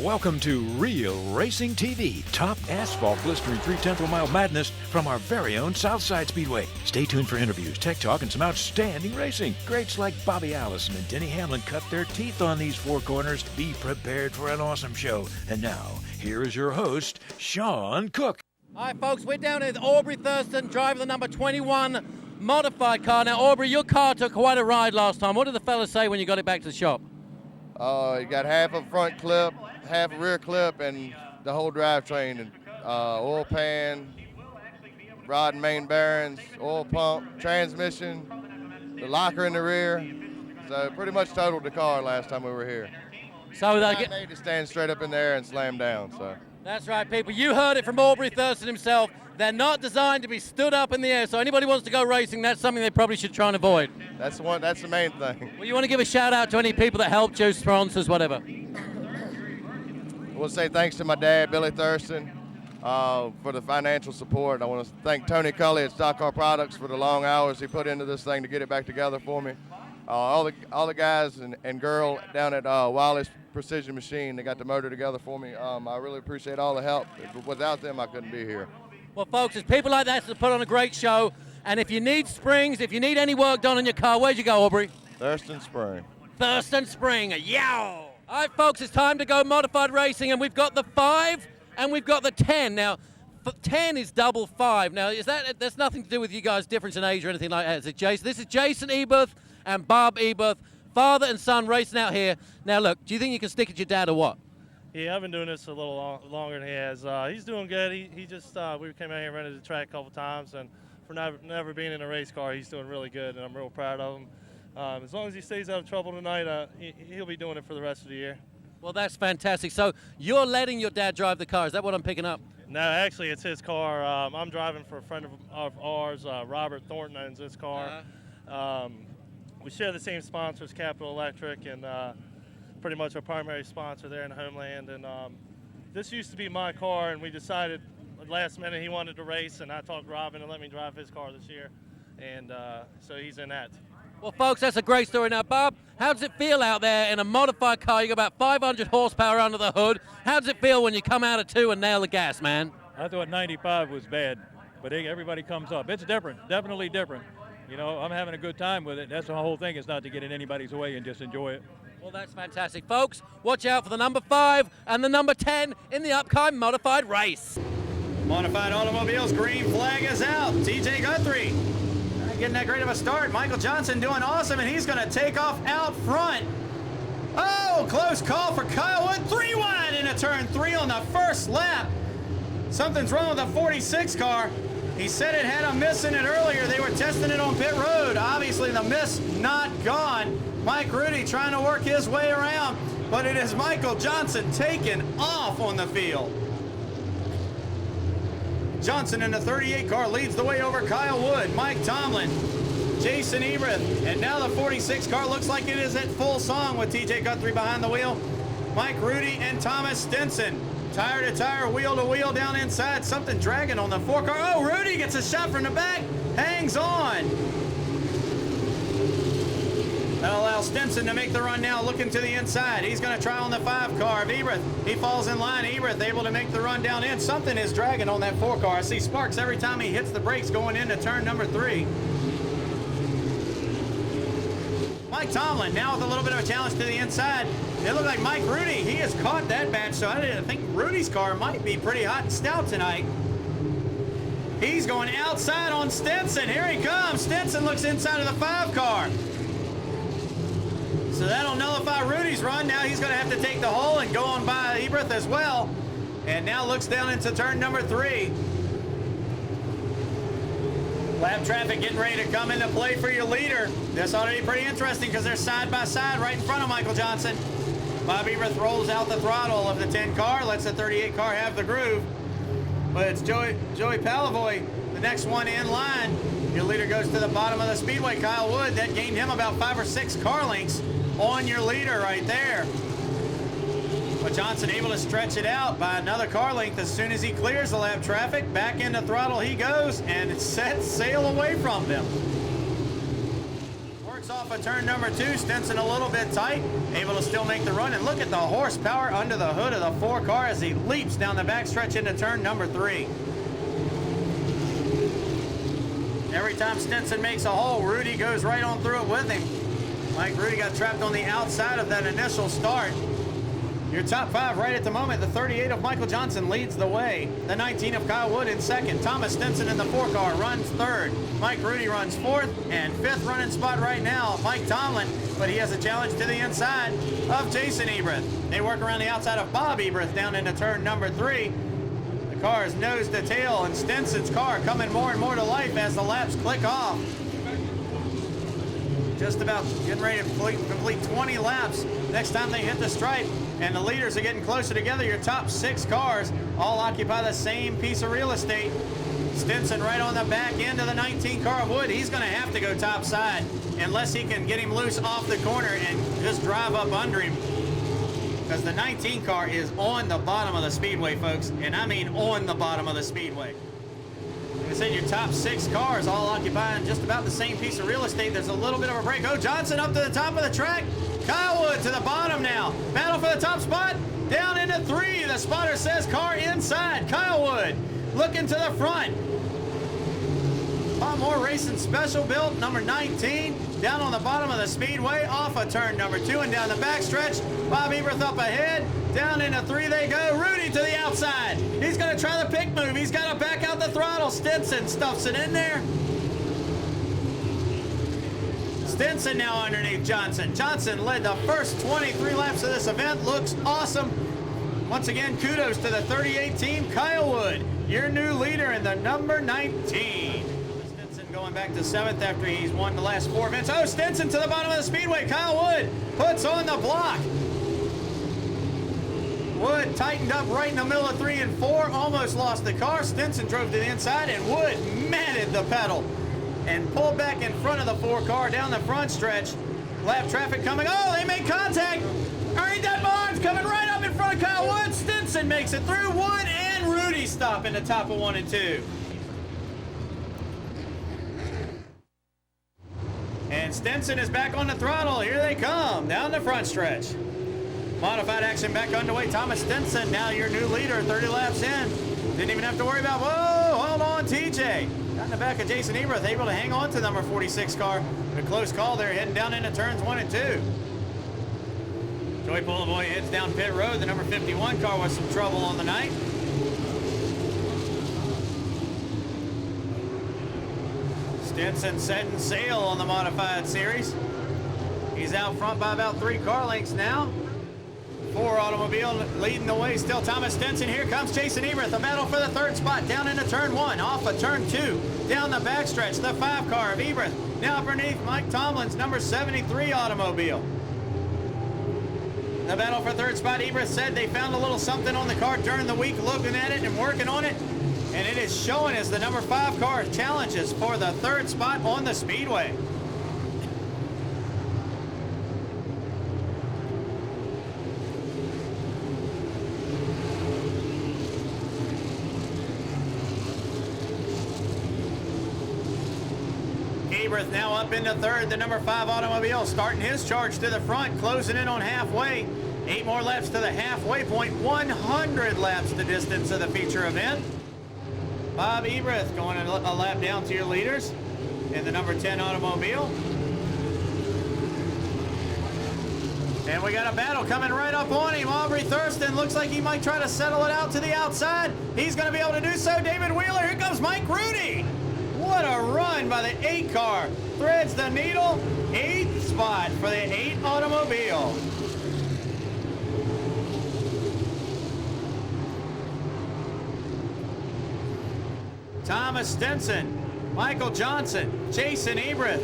Welcome to Real Racing TV, top asphalt blistering 3/10 of a mile madness from our very own Southside Speedway. Stay tuned for interviews, tech talk, and some outstanding racing. Greats like Bobby Allison and Denny Hamlin cut their teeth on these four corners. Be prepared for an awesome show. And now, here is your host, Sean Cook. All right, folks, we're down here with Aubrey Thurston, driving the number 21 modified car. Now, Aubrey, your car took quite a ride last time. What did the fellas say when you got it back to the shop? You got half a front clip, half a rear clip, and the whole drivetrain, and oil pan, rod and main bearings, oil pump, transmission, the locker in the rear. So pretty much totaled the car last time we were here. So I made to stand straight up in there and slam down. So that's right, people. You heard it from Aubrey Thurston himself. They're not designed to be stood up in the air. So anybody wants to go racing, that's something they probably should try and avoid. that's the main thing. Well, you want to give a shout out to any people that helped you, sponsors, whatever. I want to say thanks to my dad, Billy Thurston, for the financial support. I want to thank Tony Cully at Stock Car Products for the long hours he put into this thing to get it back together for me. All the guys and girl down at Wiley's Precision Machine, they got the motor together for me. I really appreciate all the help. Without them, I couldn't be here. Well, folks, it's people like that that put on a great show. And if you need springs, if you need any work done on your car, where'd you go, Aubrey? Thurston Spring. Thurston Spring, yow! All right, folks, it's time to go modified racing, and we've got the 5 and we've got the 10. Now, 10 is double 5. Now, that's nothing to do with you guys' difference in age or anything like that, is it, Jason? This is Jason Eberth and Bob Eberth, father and son racing out here. Now, look, do you think you can stick at your dad or what? Yeah, I've been doing this a little longer than he has. He's doing good. He just we came out here and rented the track a couple times, and for never being in a race car, he's doing really good, and I'm real proud of him. As long as he stays out of trouble tonight, he'll be doing it for the rest of the year. Well, that's fantastic. So you're letting your dad drive the car. Is that what I'm picking up? No, actually, it's his car. I'm driving for a friend of ours, Robert Thornton owns this car. We share the same sponsors, Capital Electric, and pretty much our primary sponsor there in Homeland. And this used to be my car, and we decided at the last minute he wanted to race, and I talked Robin to let me drive his car this year. And so he's in that. Well, folks, that's a great story. Now, Bob, how does it feel out there in a modified car? You got about 500 horsepower under the hood. How does it feel when you come out of 2 and nail the gas, man? I thought 95 was bad, but everybody comes up. It's different, definitely different. You know, I'm having a good time with it. That's the whole thing, is not to get in anybody's way and just enjoy it. Well, that's fantastic. Folks, watch out for the number 5 and the number 10 in the upcoming modified race. Modified automobiles, green flag is out. TJ Guthrie not getting that great of a start. Michael Johnson doing awesome, and he's going to take off out front. Oh, close call for Kyle Wood. 3 wide into turn 3 on the first lap. Something's wrong with the 46 car. He said it had a miss in it earlier. They were testing it on pit road. Obviously, the miss not gone. Mike Rudy trying to work his way around, but it is Michael Johnson taking off on the field. Johnson in the 38 car leads the way over Kyle Wood, Mike Tomlin, Jason Eberth, and now the 46 car looks like it is at full song with TJ Guthrie behind the wheel. Mike Rudy and Thomas Stinson, tire to tire, wheel to wheel down inside. Something dragging on the 4 car. Oh, Rudy gets a shot from the back, hangs on. That'll allow Stinson to make the run now, looking to the inside. He's going to try on the 5 car of Eberth. He falls in line. Eberth able to make the run down in. Something is dragging on that 4 car. I see sparks every time he hits the brakes going into turn number 3. Mike Tomlin now with a little bit of a challenge to the inside. It looked like Mike Rudy, he has caught that batch, so I think Rudy's car might be pretty hot and stout tonight. He's going outside on Stinson. Here he comes. Stinson looks inside of the 5 car. So that'll nullify Rudy's run. Now he's going to have to take the hole and go on by Eberth as well. And now looks down into turn number 3. Lap traffic getting ready to come into play for your leader. This ought to be pretty interesting because they're side by side right in front of Michael Johnson. Bob Eberth rolls out the throttle of the 10 car, lets the 38 car have the groove. But it's Joey Palavoy, the next one in line. Your leader goes to the bottom of the speedway, Kyle Wood. That gained him about 5 or 6 car lengths on your leader right there. But Johnson able to stretch it out by another car length as soon as he clears the lap traffic. Back into throttle he goes and sets sail away from them. Works off of turn number 2. Stinson a little bit tight, able to still make the run. And look at the horsepower under the hood of the 4 car as he leaps down the backstretch into turn number 3. Every time Stinson makes a hole, Rudy goes right on through it with him. Mike Rudy got trapped on the outside of that initial start. Your top 5 right at the moment. The 38 of Michael Johnson leads the way. The 19 of Kyle Wood in second. Thomas Stinson in the 4 car runs third. Mike Rudy runs 4th, and 5th running spot right now, Mike Tomlin, but he has a challenge to the inside of Jason Eberth. They work around the outside of Bob Eberth down into turn number 3. The car is nose to tail, and Stinson's car coming more and more to life as the laps click off. Just about getting ready to complete 20 laps next time they hit the stripe, and the leaders are getting closer together. Your top 6 cars all occupy the same piece of real estate. Stinson right on the back end of the 19 car of Wood. He's going to have to go top side unless he can get him loose off the corner and just drive up under him, because the 19 car is on the bottom of the speedway, folks, and I mean on the bottom of the speedway. Like I said, your top 6 cars all occupying just about the same piece of real estate. There's a little bit of a break. Oh, Johnson up to the top of the track. Kyle Wood to the bottom now. Battle for the top spot. Down into 3. The spotter says car inside. Kyle Wood looking to the front. More Racing Special built, number 19, down on the bottom of the speedway, off of turn number 2 and down the backstretch. Bob Eberth up ahead, down into 3 they go. Rudy to the outside. He's going to try the pick move. He's got to back out the throttle. Stinson stuffs it in there. Stinson now underneath Johnson. Johnson led the first 23 laps of this event. Looks awesome. Once again, kudos to the 38 team. Kyle Wood, your new leader in the number 19. Going back to 7th after he's won the last 4 events. Oh, Stinson to the bottom of the speedway. Kyle Wood puts on the block. Wood tightened up right in the middle of 3 and 4. Almost lost the car. Stinson drove to the inside, and Wood matted the pedal and pulled back in front of the 4 car down the front stretch. Lap traffic coming. Oh, they made contact. Ernie Barnes coming right up in front of Kyle Wood. Stinson makes it through. Wood and Rudy stop in the top of 1 and 2. And Stinson is back on the throttle. Here they come down the front stretch. Modified action back underway. Thomas Stinson, now your new leader, 30 laps in. Didn't even have to worry about, whoa, hold on, TJ. Got in the back of Jason Eberth, able to hang on to number 46 car. A close call there, heading down into turns 1 and 2. Joey Pulavoy heads down pit road. The number 51 car with some trouble on the night. Stinson setting sail on the modified series. He's out front by about 3 car lengths now. 4 automobile leading the way. Still Thomas Stinson. Here comes Jason Eberth. A battle for the 3rd spot down into turn 1. Off of turn 2. Down the backstretch. The 5 car of Eberth. Now underneath Mike Tomlin's number 73 automobile. The battle for 3rd spot. Eberth said they found a little something on the car during the week, looking at it and working on it. And it is showing as the number 5 car challenges for the 3rd spot on the speedway. Eberth now up into 3rd. The number 5 automobile starting his charge to the front, closing in on halfway. 8 more laps to the halfway point. 100 laps the distance of the feature event. Bob Eberth going a lap down to your leaders in the number 10 automobile. And we got a battle coming right up on him. Aubrey Thurston looks like he might try to settle it out to the outside. He's going to be able to do so. David Wheeler, here comes Mike Rudy. What a run by the 8 car. Threads the needle. 8th spot for the 8 automobile. Thomas Stinson, Michael Johnson, Jason Eberth,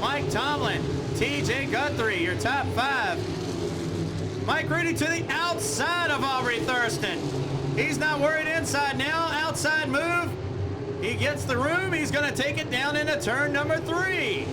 Mike Tomlin, TJ Guthrie, your top 5. Mike Rudy to the outside of Aubrey Thurston. He's not worried inside now. Outside move. He gets the room. He's going to take it down into turn number 3.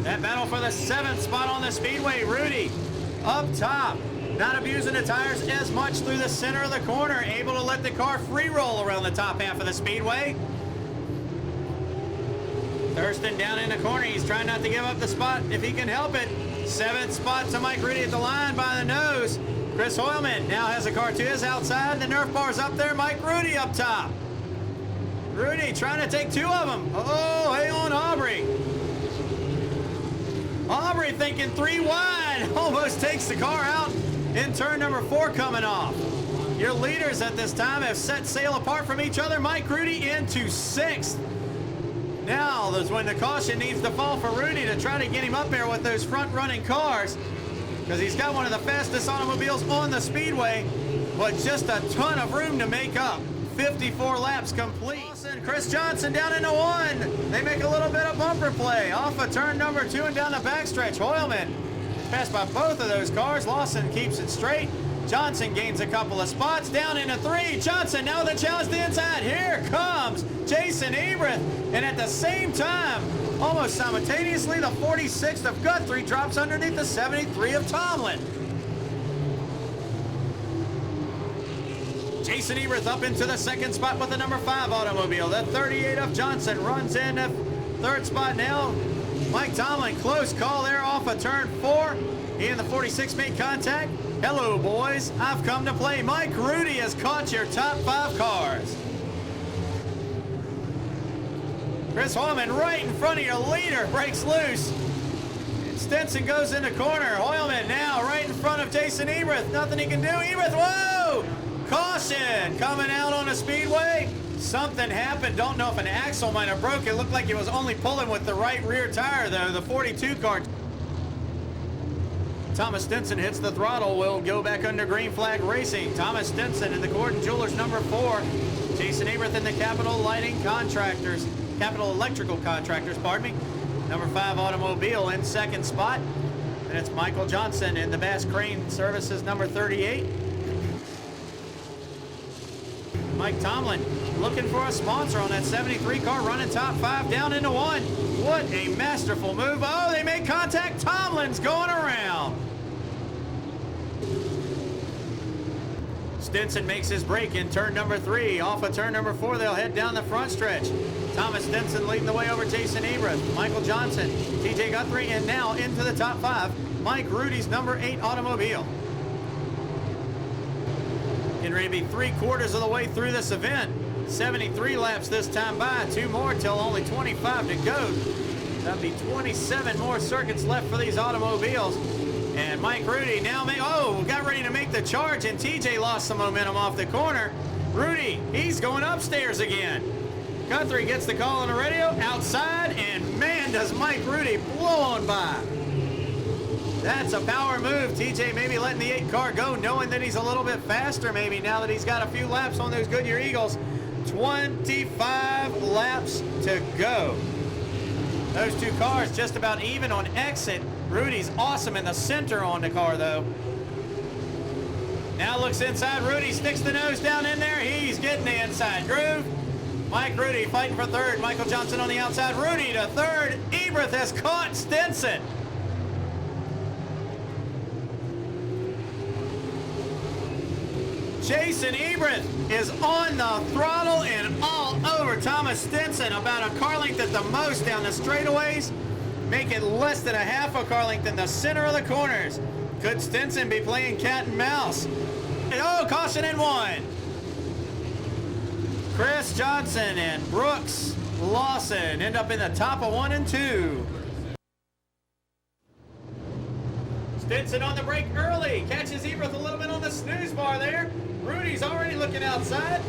That battle for the 7th spot on the speedway. Rudy up top. Not abusing the tires as much through the center of the corner. Able to let the car free roll around the top half of the speedway. Thurston down in the corner. He's trying not to give up the spot if he can help it. 7th spot to Mike Rudy at the line by the nose. Chris Hoylman now has a car to his outside. The Nerf bar's up there. Mike Rudy up top. Rudy trying to take 2 of them. Oh, hey on Aubrey. Aubrey thinking 3 wide. Almost takes the car out in turn number 4 coming off. Your leaders at this time have set sail apart from each other. Mike Rudy into 6th. Now is when the caution needs to fall for Rudy to try to get him up there with those front-running cars, because he's got one of the fastest automobiles on the speedway, but just a ton of room to make up. 54 laps complete. Chris Johnson down into 1. They make a little bit of bumper play off of turn number 2 and down the backstretch. Hoylman passed by both of those cars. Lawson keeps it straight. Johnson gains a couple of spots down into 3. Johnson now with a challenge to the inside. Here comes Jason Eberth. And at the same time, almost simultaneously, the 46th of Guthrie drops underneath the 73 of Tomlin. Jason Eberth up into the 2nd spot with the number 5 automobile. The 38 of Johnson runs in the 3rd spot now. Mike Tomlin, close call there off of turn 4. He and the 46 made contact. Hello, boys. I've come to play. Mike Rudy has caught your top 5 cars. Chris Hoylman right in front of your leader breaks loose. Stinson goes in the corner. Hoylman now right in front of Jason Eberth. Nothing he can do. Eberth, whoa! Caution coming out on the speedway. Something happened. Don't know if an axle might have broke. It looked like he was only pulling with the right rear tire, though. The 42 car. Thomas Stinson hits the throttle. Will go back under green flag racing. Thomas Stinson in the Gordon Jewelers number 4. Jason Eberth in the Capital Electrical Contractors, pardon me. Number 5 automobile in 2nd spot. And it's Michael Johnson in the Bass Crane Services number 38. Mike Tomlin looking for a sponsor on that 73 car, running top 5 down into 1. What a masterful move. Oh, they make contact. Tomlin's going around. Stinson makes his break in turn number 3. Off of turn number 4, they'll head down the front stretch. Thomas Stinson leading the way over Jason Eberth, Michael Johnson, TJ Guthrie, and now into the top 5, Mike Rudy's number 8 automobile. Getting ready to be 3/4 of the way through this event. 73 laps this time by, 2 more till only 25 to go. That'll be 27 more circuits left for these automobiles. And Mike Rudy now got ready to make the charge, and TJ lost some momentum off the corner. Rudy, he's going upstairs again. Guthrie gets the call on the radio, outside, and man, does Mike Rudy blow on by. That's a power move. TJ maybe letting the 8 car go, knowing that he's a little bit faster maybe now that he's got a few laps on those Goodyear Eagles. 25 laps to go. Those 2 cars just about even on exit. Rudy's awesome in the center on the car, though. Now looks inside. Rudy sticks the nose down in there. He's getting the inside groove. Mike Rudy fighting for 3rd. Michael Johnson on the outside. Rudy to 3rd. Eberth has caught Stinson. Jason Eberth is on the throttle and all over Thomas Stinson, about a car length at the most down the straightaways. Make it less than a half a car length in the center of the corners. Could Stinson be playing cat and mouse? Oh, caution in 1. Chris Johnson and Brooks Lawson end up in the top of 1 and 2. Stinson on the brake early, catches Eberth a little bit on the snooze bar there. Rudy's already looking outside.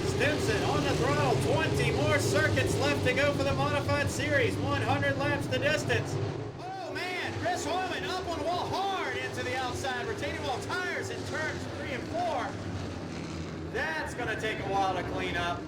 Stinson on the throttle, 20 more circuits left to go for the modified series, 100 laps the distance. Oh man, Chris Hoylman up on the wall hard into the outside, retaining wall tires in turns 3 and 4. That's gonna take a while to clean up.